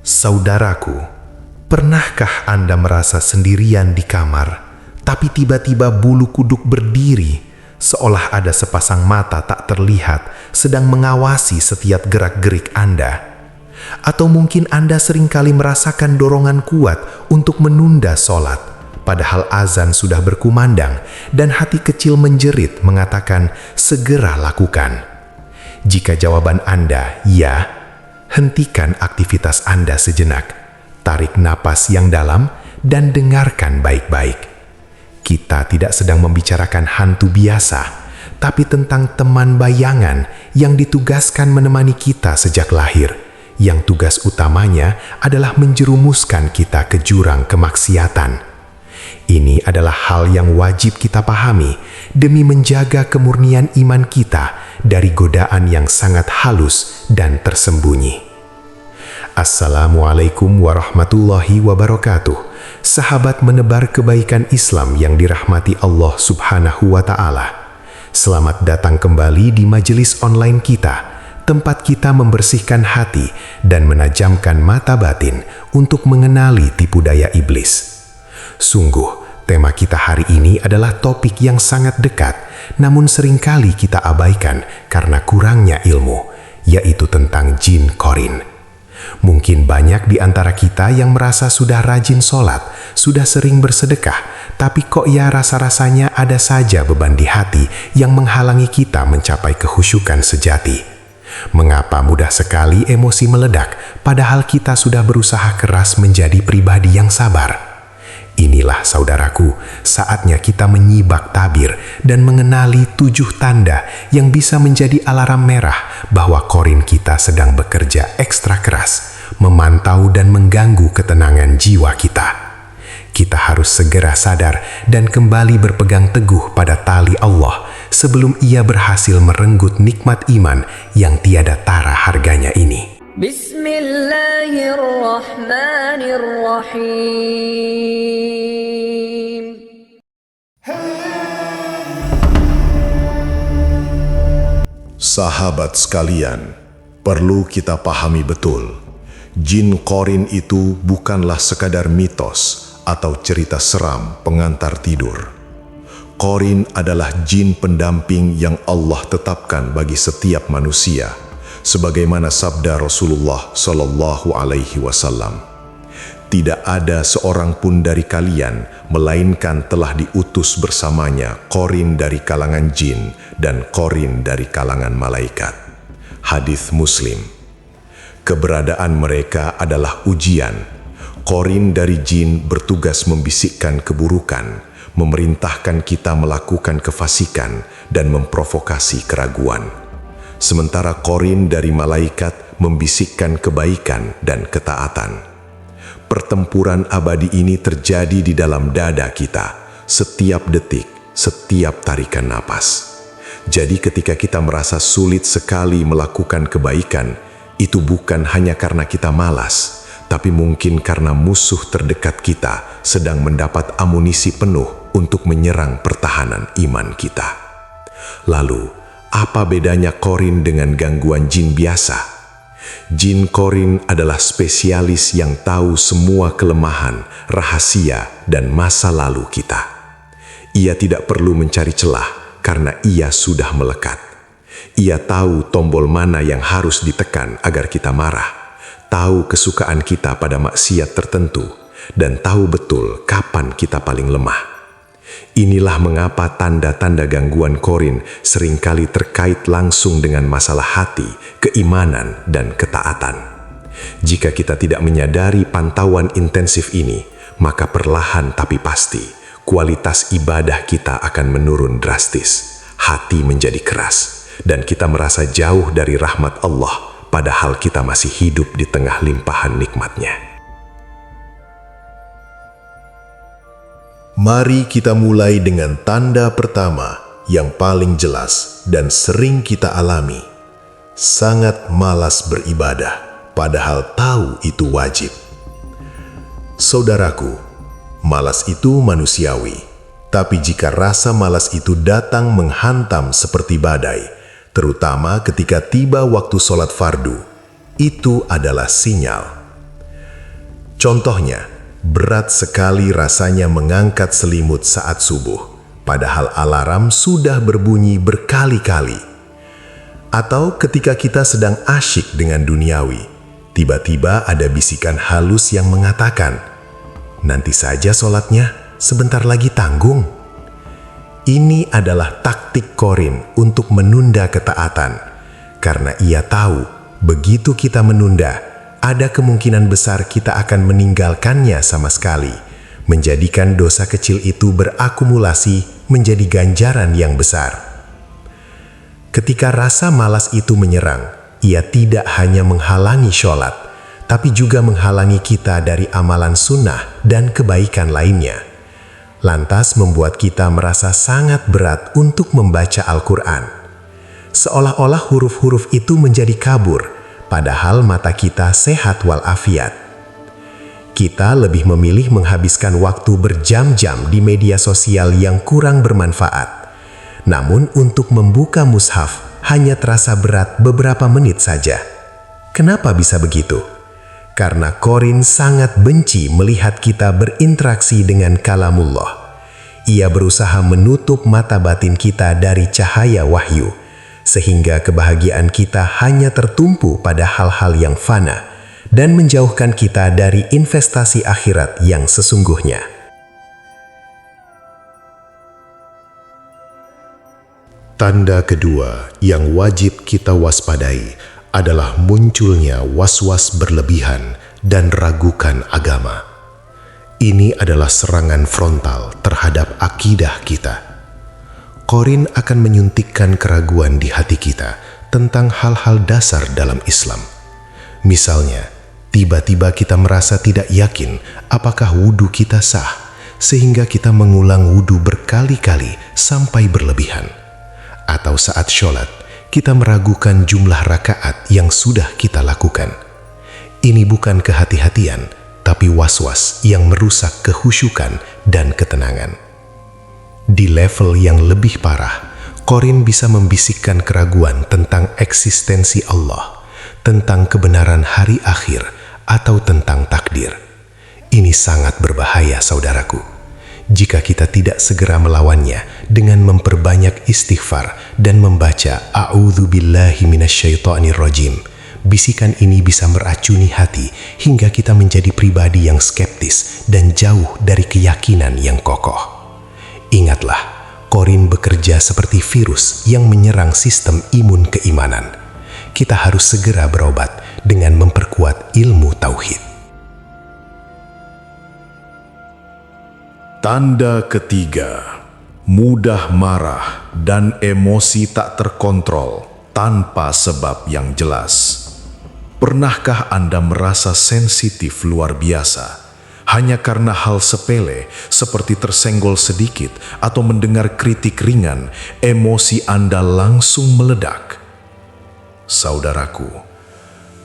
Saudaraku, pernahkah Anda merasa sendirian di kamar, tapi tiba-tiba bulu kuduk berdiri, seolah ada sepasang mata tak terlihat sedang mengawasi setiap gerak-gerik Anda? Atau mungkin Anda seringkali merasakan dorongan kuat untuk menunda sholat, padahal azan sudah berkumandang dan hati kecil menjerit mengatakan, segera lakukan. Jika jawaban Anda ya, hentikan aktivitas Anda sejenak, tarik napas yang dalam dan dengarkan baik-baik. Kita tidak sedang membicarakan hantu biasa, tapi tentang teman bayangan yang ditugaskan menemani kita sejak lahir, yang tugas utamanya adalah menjerumuskan kita ke jurang kemaksiatan. Ini adalah hal yang wajib kita pahami demi menjaga kemurnian iman kita dari godaan yang sangat halus dan tersembunyi. Assalamualaikum warahmatullahi wabarakatuh. Sahabat menebar kebaikan Islam yang dirahmati Allah Subhanahu wa Ta'ala. Selamat datang kembali di majelis online kita, tempat kita membersihkan hati dan menajamkan mata batin untuk mengenali tipu daya iblis. Sungguh, tema kita hari ini adalah topik yang sangat dekat, namun seringkali kita abaikan karena kurangnya ilmu, yaitu tentang jin korin. Mungkin banyak di antara kita yang merasa sudah rajin sholat, sudah sering bersedekah, tapi kok ya rasa-rasanya ada saja beban di hati yang menghalangi kita mencapai kehusyukan sejati. Mengapa mudah sekali emosi meledak, padahal kita sudah berusaha keras menjadi pribadi yang sabar? Inilah saudaraku, saatnya kita menyibak tabir dan mengenali 7 tanda yang bisa menjadi alarm merah bahwa korin kita sedang bekerja ekstra keras, memantau dan mengganggu ketenangan jiwa kita. Kita harus segera sadar dan kembali berpegang teguh pada tali Allah sebelum ia berhasil merenggut nikmat iman yang tiada tara harganya ini. Bismillahirrahmanirrahim. Sahabat sekalian, perlu kita pahami betul, jin korin itu bukanlah sekadar mitos atau cerita seram pengantar tidur. Korin adalah jin pendamping yang Allah tetapkan bagi setiap manusia, sebagaimana sabda Rasulullah Shallallahu Alaihi Wasallam. Tidak ada seorang pun dari kalian melainkan telah diutus bersamanya korin dari kalangan jin dan korin dari kalangan malaikat. Hadis Muslim. Keberadaan mereka adalah ujian. Korin dari jin bertugas membisikkan keburukan, memerintahkan kita melakukan kefasikan dan memprovokasi keraguan. Sementara korin dari malaikat membisikkan kebaikan dan ketaatan. Pertempuran abadi ini terjadi di dalam dada kita, setiap detik, setiap tarikan napas. Jadi ketika kita merasa sulit sekali melakukan kebaikan, itu bukan hanya karena kita malas, tapi mungkin karena musuh terdekat kita sedang mendapat amunisi penuh untuk menyerang pertahanan iman kita. Lalu, apa bedanya korin dengan gangguan jin biasa? Jin korin adalah spesialis yang tahu semua kelemahan, rahasia, dan masa lalu kita. Ia tidak perlu mencari celah karena ia sudah melekat. Ia tahu tombol mana yang harus ditekan agar kita marah, tahu kesukaan kita pada maksiat tertentu, dan tahu betul kapan kita paling lemah. Inilah mengapa tanda-tanda gangguan korin seringkali terkait langsung dengan masalah hati, keimanan, dan ketaatan. Jika kita tidak menyadari pantauan intensif ini, maka perlahan tapi pasti, kualitas ibadah kita akan menurun drastis, hati menjadi keras, dan kita merasa jauh dari rahmat Allah, padahal kita masih hidup di tengah limpahan nikmat-Nya. Mari kita mulai dengan tanda pertama yang paling jelas dan sering kita alami. Sangat malas beribadah, padahal tahu itu wajib. Saudaraku, malas itu manusiawi. Tapi jika rasa malas itu datang menghantam seperti badai, terutama ketika tiba waktu sholat fardu, itu adalah sinyal. Contohnya, berat sekali rasanya mengangkat selimut saat subuh, padahal alarm sudah berbunyi berkali-kali. Atau ketika kita sedang asyik dengan duniawi, tiba-tiba ada bisikan halus yang mengatakan, "Nanti saja sholatnya, sebentar lagi tanggung." Ini adalah taktik Korin untuk menunda ketaatan, karena ia tahu begitu kita menunda, ada kemungkinan besar kita akan meninggalkannya sama sekali, menjadikan dosa kecil itu berakumulasi menjadi ganjaran yang besar. Ketika rasa malas itu menyerang, ia tidak hanya menghalangi sholat, tapi juga menghalangi kita dari amalan sunnah dan kebaikan lainnya. Lantas membuat kita merasa sangat berat untuk membaca Al-Quran. Seolah-olah huruf-huruf itu menjadi kabur, padahal mata kita sehat walafiat. Kita lebih memilih menghabiskan waktu berjam-jam di media sosial yang kurang bermanfaat. Namun untuk membuka mushaf hanya terasa berat beberapa menit saja. Kenapa bisa begitu? Karena Korin sangat benci melihat kita berinteraksi dengan kalamullah. Ia berusaha menutup mata batin kita dari cahaya wahyu, sehingga kebahagiaan kita hanya tertumpu pada hal-hal yang fana dan menjauhkan kita dari investasi akhirat yang sesungguhnya. Tanda kedua yang wajib kita waspadai adalah munculnya was-was berlebihan dan ragukan agama. Ini adalah serangan frontal terhadap akidah kita. Korin akan menyuntikkan keraguan di hati kita tentang hal-hal dasar dalam Islam. Misalnya, tiba-tiba kita merasa tidak yakin apakah wudhu kita sah, sehingga kita mengulang wudhu berkali-kali sampai berlebihan. Atau saat sholat, kita meragukan jumlah rakaat yang sudah kita lakukan. Ini bukan kehati-hatian, tapi was-was yang merusak kehusyukan dan ketenangan. Di level yang lebih parah, Korin bisa membisikkan keraguan tentang eksistensi Allah, tentang kebenaran hari akhir, atau tentang takdir. Ini sangat berbahaya, saudaraku. Jika kita tidak segera melawannya dengan memperbanyak istighfar dan membaca A'udzubillahi minasyaitonirrajim, bisikan ini bisa meracuni hati hingga kita menjadi pribadi yang skeptis dan jauh dari keyakinan yang kokoh. Ingatlah, Korin bekerja seperti virus yang menyerang sistem imun keimanan. Kita harus segera berobat dengan memperkuat ilmu tauhid. Tanda ketiga, mudah marah dan emosi tak terkontrol tanpa sebab yang jelas. Pernahkah Anda merasa sensitif luar biasa hanya karena hal sepele seperti tersenggol sedikit atau mendengar kritik ringan, emosi Anda langsung meledak? Saudaraku,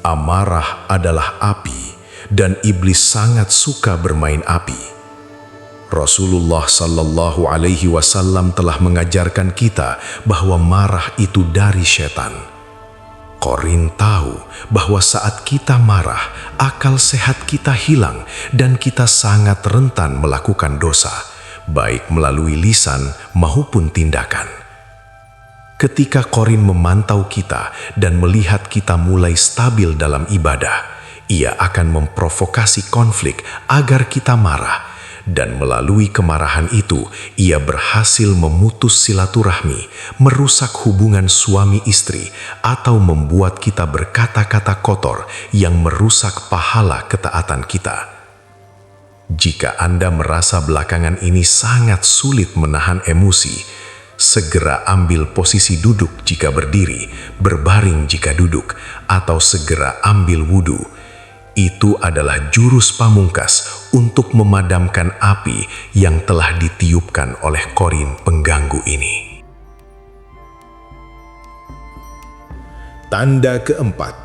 amarah adalah api dan iblis sangat suka bermain api. Rasulullah Sallallahu Alaihi Wasallam telah mengajarkan kita bahwa marah itu dari setan. Korin tahu bahwa saat kita marah, akal sehat kita hilang dan kita sangat rentan melakukan dosa, baik melalui lisan maupun tindakan. Ketika Korin memantau kita dan melihat kita mulai stabil dalam ibadah, ia akan memprovokasi konflik agar kita marah. Dan melalui kemarahan itu, ia berhasil memutus silaturahmi, merusak hubungan suami istri, atau membuat kita berkata-kata kotor yang merusak pahala ketaatan kita. Jika Anda merasa belakangan ini sangat sulit menahan emosi, segera ambil posisi duduk jika berdiri, berbaring jika duduk, atau segera ambil wudhu. Itu adalah jurus pamungkas untuk memadamkan api yang telah ditiupkan oleh Korin pengganggu ini. Tanda keempat,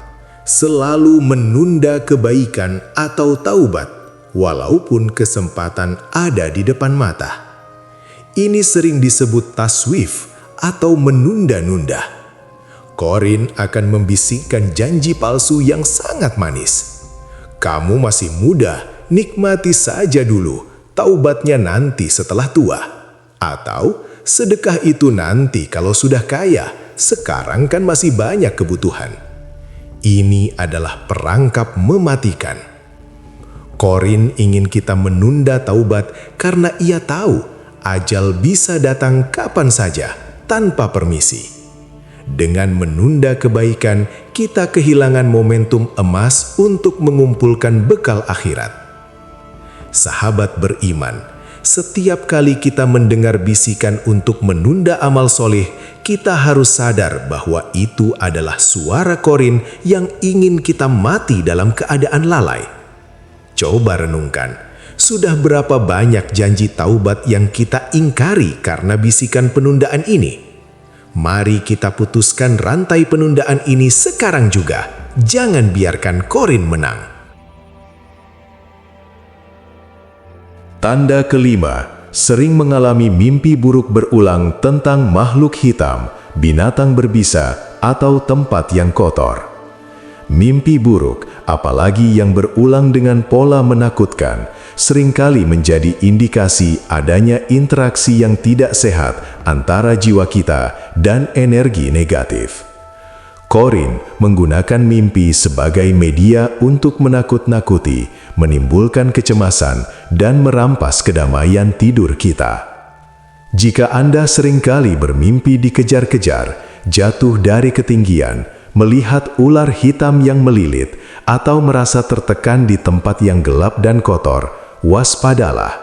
selalu menunda kebaikan atau taubat, walaupun kesempatan ada di depan mata. Ini sering disebut taswif atau menunda-nunda. Korin akan membisikkan janji palsu yang sangat manis. Kamu masih muda, nikmati saja dulu, taubatnya nanti setelah tua. Atau sedekah itu nanti kalau sudah kaya, sekarang kan masih banyak kebutuhan. Ini adalah perangkap mematikan. Korin ingin kita menunda taubat karena ia tahu ajal bisa datang kapan saja tanpa permisi. Dengan menunda kebaikan, kita kehilangan momentum emas untuk mengumpulkan bekal akhirat. Sahabat beriman, setiap kali kita mendengar bisikan untuk menunda amal soleh, kita harus sadar bahwa itu adalah suara Korin yang ingin kita mati dalam keadaan lalai. Coba renungkan, sudah berapa banyak janji taubat yang kita ingkari karena bisikan penundaan ini? Mari kita putuskan rantai penundaan ini sekarang juga. Jangan biarkan Korin menang. Tanda kelima, sering mengalami mimpi buruk berulang tentang makhluk hitam, binatang berbisa, atau tempat yang kotor. Mimpi buruk, apalagi yang berulang dengan pola menakutkan, seringkali menjadi indikasi adanya interaksi yang tidak sehat antara jiwa kita dan energi negatif. Korin menggunakan mimpi sebagai media untuk menakut-nakuti, menimbulkan kecemasan, dan merampas kedamaian tidur kita. Jika Anda seringkali bermimpi dikejar-kejar, jatuh dari ketinggian, melihat ular hitam yang melilit, atau merasa tertekan di tempat yang gelap dan kotor, waspadalah.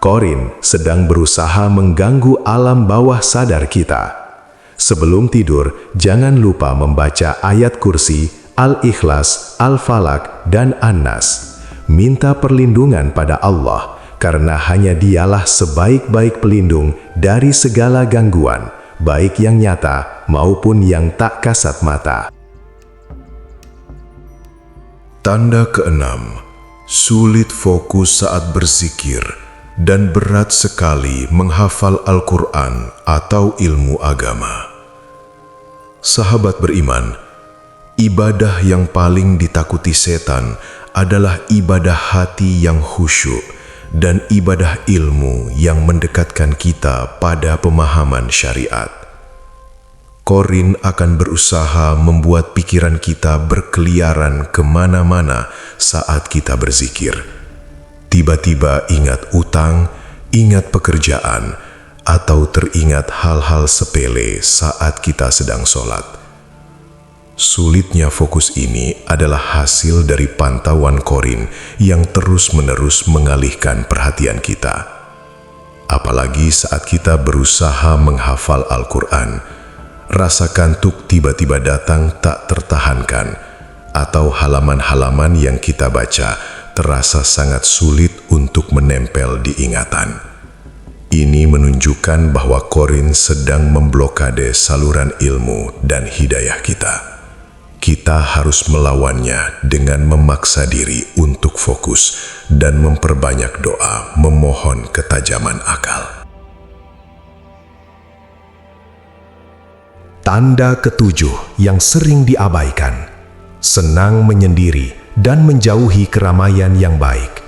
Korin sedang berusaha mengganggu alam bawah sadar kita. Sebelum tidur, jangan lupa membaca ayat kursi, Al-Ikhlas, Al-Falak, dan An-Nas. Minta perlindungan pada Allah, karena hanya Dialah sebaik-baik pelindung dari segala gangguan, baik yang nyata maupun yang tak kasat mata. Tanda keenam, sulit fokus saat berzikir dan berat sekali menghafal Al-Quran atau ilmu agama. Sahabat beriman, ibadah yang paling ditakuti setan adalah ibadah hati yang khusyuk dan ibadah ilmu yang mendekatkan kita pada pemahaman syariat. Korin akan berusaha membuat pikiran kita berkeliaran kemana-mana saat kita berzikir. Tiba-tiba ingat utang, ingat pekerjaan, atau teringat hal-hal sepele saat kita sedang sholat. Sulitnya fokus ini adalah hasil dari pantauan Korin yang terus-menerus mengalihkan perhatian kita. Apalagi saat kita berusaha menghafal Al-Quran, rasa kantuk tiba-tiba datang tak tertahankan, atau halaman-halaman yang kita baca terasa sangat sulit untuk menempel di ingatan. Ini menunjukkan bahwa Korin sedang memblokade saluran ilmu dan hidayah kita. Kita harus melawannya dengan memaksa diri untuk fokus dan memperbanyak doa memohon ketajaman akal. Tanda ketujuh yang sering diabaikan, senang menyendiri dan menjauhi keramaian yang baik,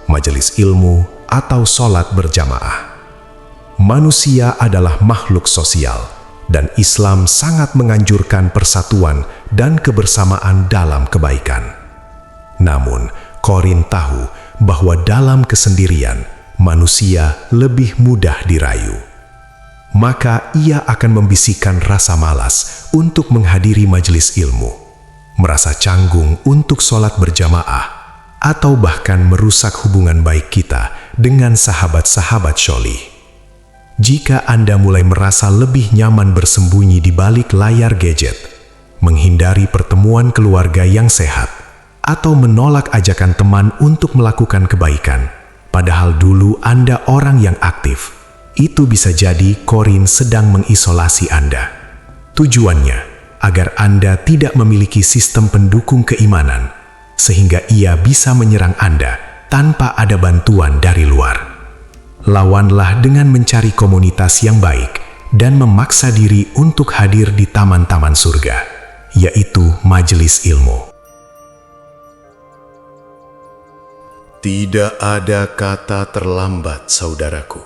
majelis ilmu atau sholat berjamaah. Manusia adalah makhluk sosial, dan Islam sangat menganjurkan persatuan dan kebersamaan dalam kebaikan. Namun, Korin tahu bahwa dalam kesendirian, manusia lebih mudah dirayu. Maka ia akan membisikkan rasa malas untuk menghadiri majelis ilmu, merasa canggung untuk sholat berjamaah, atau bahkan merusak hubungan baik kita dengan sahabat-sahabat syolih. Jika Anda mulai merasa lebih nyaman bersembunyi di balik layar gadget, menghindari pertemuan keluarga yang sehat, atau menolak ajakan teman untuk melakukan kebaikan, padahal dulu Anda orang yang aktif, itu bisa jadi Korin sedang mengisolasi Anda. Tujuannya agar Anda tidak memiliki sistem pendukung keimanan, sehingga ia bisa menyerang Anda tanpa ada bantuan dari luar. Lawanlah dengan mencari komunitas yang baik dan memaksa diri untuk hadir di taman-taman surga, yaitu majelis ilmu. Tidak ada kata terlambat, saudaraku.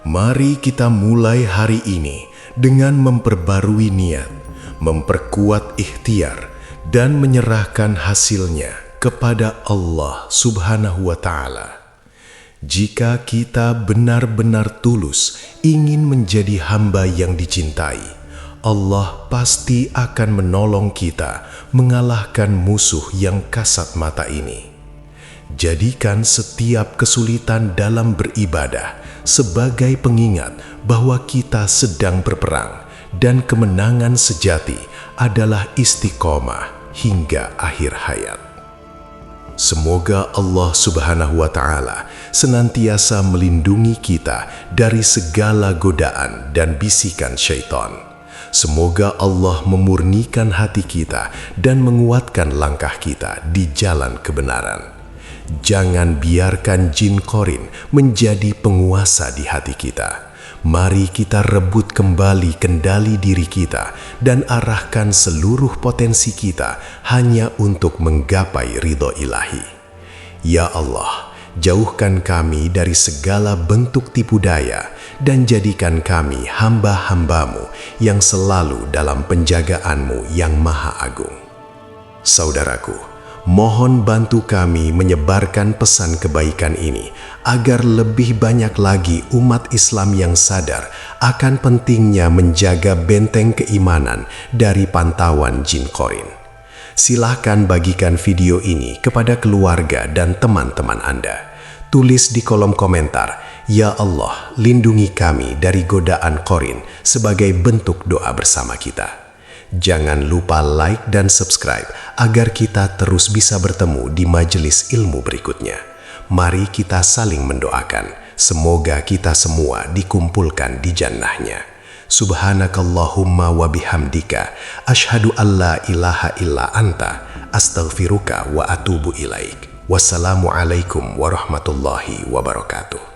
Mari kita mulai hari ini dengan memperbarui niat, memperkuat ikhtiar, dan menyerahkan hasilnya kepada Allah Subhanahu wa Ta'ala. Jika kita benar-benar tulus ingin menjadi hamba yang dicintai, Allah pasti akan menolong kita mengalahkan musuh yang kasat mata ini. Jadikan setiap kesulitan dalam beribadah sebagai pengingat bahwa kita sedang berperang dan kemenangan sejati adalah istiqomah hingga akhir hayat. Semoga Allah Subhanahu wa Ta'ala senantiasa melindungi kita dari segala godaan dan bisikan syaitan. Semoga Allah memurnikan hati kita dan menguatkan langkah kita di jalan kebenaran. Jangan biarkan jin Qarin menjadi penguasa di hati kita. Mari kita rebut kembali kendali diri kita dan arahkan seluruh potensi kita hanya untuk menggapai ridho ilahi. Ya Allah, jauhkan kami dari segala bentuk tipu daya dan jadikan kami hamba-hambamu yang selalu dalam penjagaanmu yang maha agung. Saudaraku, mohon bantu kami menyebarkan pesan kebaikan ini agar lebih banyak lagi umat Islam yang sadar akan pentingnya menjaga benteng keimanan dari pantauan jin Qarin. Silahkan bagikan video ini kepada keluarga dan teman-teman Anda. Tulis di kolom komentar, "Ya Allah, lindungi kami dari godaan Qarin" sebagai bentuk doa bersama kita. Jangan lupa like dan subscribe agar kita terus bisa bertemu di majelis ilmu berikutnya. Mari kita saling mendoakan. Semoga kita semua dikumpulkan di jannahnya. Subhanakallahumma wa bihamdika. Ashhadu an la ilaha illa anta. Astaghfiruka wa atubu ilaik. Wassalamualaikum warahmatullahi wabarakatuh.